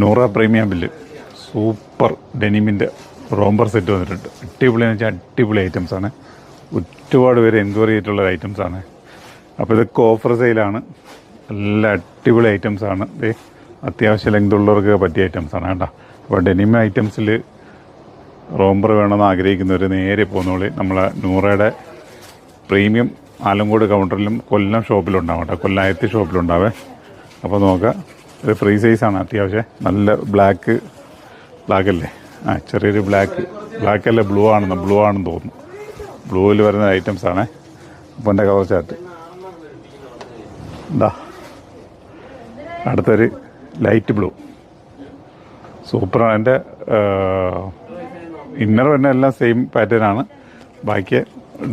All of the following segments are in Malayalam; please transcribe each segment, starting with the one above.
നൂറ പ്രീമിയം ബില്ല് സൂപ്പർ ഡെനിമിൻ്റെ റോംബർ സെറ്റ് വന്നിട്ടുണ്ട്. അടിപൊളി എന്ന് വെച്ചാൽ അടിപൊളി ഐറ്റംസാണ്. ഒരുപാട് പേര് എൻക്വയറി ചെയ്തിട്ടുള്ള ഐറ്റംസാണ്. അപ്പോൾ ഇതൊക്കെ ഓഫർ സെയിലാണ്. നല്ല അടിപൊളി ഐറ്റംസാണ്. ഇത് അത്യാവശ്യം ലെങ്ത് ഉള്ളവർക്ക് പറ്റിയ ഐറ്റംസാണ് കേട്ടോ. അപ്പോൾ ഡെനിം ഐറ്റംസിൽ റോംബർ വേണമെന്ന് ആഗ്രഹിക്കുന്നവർ നേരെ പോകുന്നോളി നമ്മളെ നൂറയുടെ പ്രീമിയം ആലങ്കോട് കൗണ്ടറിലും കൊല്ലം ഷോപ്പിലുണ്ടാവും കേട്ടോ. കൊല്ലം ഷോപ്പിലുണ്ടാവേ. അപ്പോൾ നോക്കാം. ഇത് ഫ്രീ സൈസാണ്. അത്യാവശ്യം നല്ല ബ്ലാക്ക് അല്ലേ, ചെറിയൊരു ബ്ലാക്ക് അല്ല, ബ്ലൂ ആണെന്ന് തോന്നുന്നു. ബ്ലൂവിൽ വരുന്ന ഐറ്റംസാണ്. അപ്പോൾ എൻ്റെ കവർ ചാർട്ട് എന്താ, അടുത്തൊരു ലൈറ്റ് ബ്ലൂ സൂപ്പറാണ്. എൻ്റെ ഇന്നർ വരുന്ന എല്ലാം സെയിം പാറ്റേൺ ആണ്, ബാക്കി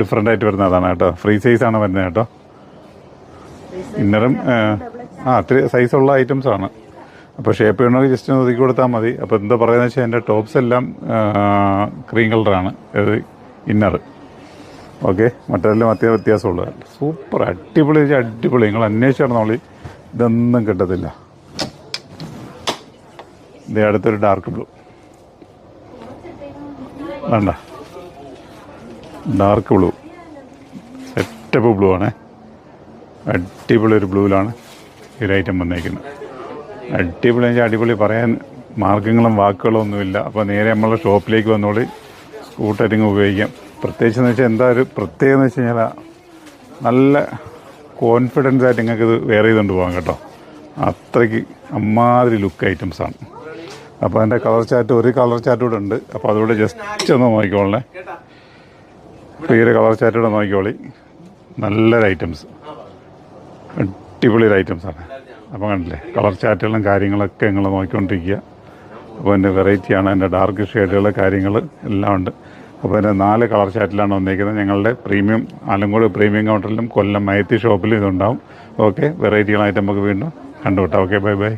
ഡിഫറെൻ്റ് ആയിട്ട് വരുന്നതാണ് കേട്ടോ. ഫ്രീ സൈസാണ് വരുന്നത് കേട്ടോ. ഇന്നറും അത്രയും സൈസുള്ള ഐറ്റംസാണ്. അപ്പോൾ ഷേപ്പ് ചെയ്യണമെങ്കിൽ ജസ്റ്റ് ഒന്ന് ഒതുക്കി കൊടുത്താൽ മതി. അപ്പോൾ എന്താ പറയുന്നത് വെച്ചാൽ എൻ്റെ ടോപ്സ് എല്ലാം ക്രീം കളറാണ് ഇന്നർ. ഓക്കെ, മറ്റെല്ലാം അത്യാവശ്യം വ്യത്യാസമുള്ളത്. സൂപ്പർ അടിപൊളി നിങ്ങൾ അന്വേഷിച്ച് നടന്നോളി, ഇതൊന്നും കിട്ടത്തില്ല. ഇത് അടുത്തൊരു ഡാർക്ക് ബ്ലൂ വേണ്ട, ഡാർക്ക് ബ്ലൂ സെറ്റപ്പ് ബ്ലൂ ആണ്. അടിപൊളി ഒരു ബ്ലൂവിലാണ് ഈ ഐറ്റം വന്നേക്കുന്നത്. അടിപൊളി എന്ന് വെച്ചാൽ അടിപൊളി, പറയാൻ മാർഗങ്ങളും വാക്കുകളും ഒന്നുമില്ല. അപ്പോൾ നേരെ നമ്മളെ ഷോപ്പിലേക്ക് വന്നോളി, സ്കൂട്ടറിങ് ഉപയോഗിക്കാം. പ്രത്യേകിച്ച് എന്ന് വെച്ചാൽ എന്താ ഒരു പ്രത്യേകത എന്ന് വെച്ച് കഴിഞ്ഞാൽ നല്ല കോൺഫിഡൻസ് ആയിട്ട് നിങ്ങൾക്കിത് വെയർ ചെയ്തുകൊണ്ട് പോകാം കേട്ടോ. അത്രയ്ക്ക് അമ്മാതിരി ലുക്ക് ഐറ്റംസാണ്. അപ്പോൾ അതിൻ്റെ ഒരു കളർ ചാർട്ട് കൂടെ ഉണ്ട്. അപ്പോൾ അതുകൂടെ ജസ്റ്റ് ഒന്ന് നോക്കിക്കോളേ. അപ്പോൾ ഈ ഒരു കളർ ചാർട്ട് കൂടെ നോക്കിക്കോളി. നല്ലൊരു ഐറ്റംസ്, അടിപൊളി ഐറ്റംസാണ്. അപ്പോൾ കണ്ടില്ലേ, കളർ ചാർട്ടുകളും കാര്യങ്ങളൊക്കെ നിങ്ങൾ നോക്കിക്കൊണ്ടിരിക്കുക. അപ്പോൾ എൻ്റെ വെറൈറ്റിയാണ്, എൻ്റെ ഡാർക്ക് ഷെയ്ഡുകൾ കാര്യങ്ങൾ എല്ലാം ഉണ്ട്. അപ്പോൾ എൻ്റെ 4 കളർ ചാർട്ടിലാണ് വന്നിരിക്കുന്നത്. ഞങ്ങളുടെ പ്രീമിയം ആലങ്കോട് പ്രീമിയം കൗണ്ടറിലും കൊല്ലം മയത്തി ഷോപ്പിലും ഇതുണ്ടാവും. ഓക്കെ, വെറൈറ്റികളായിട്ട് നമുക്ക് വീണ്ടും കണ്ടുവിട്ടാം. Okay, by.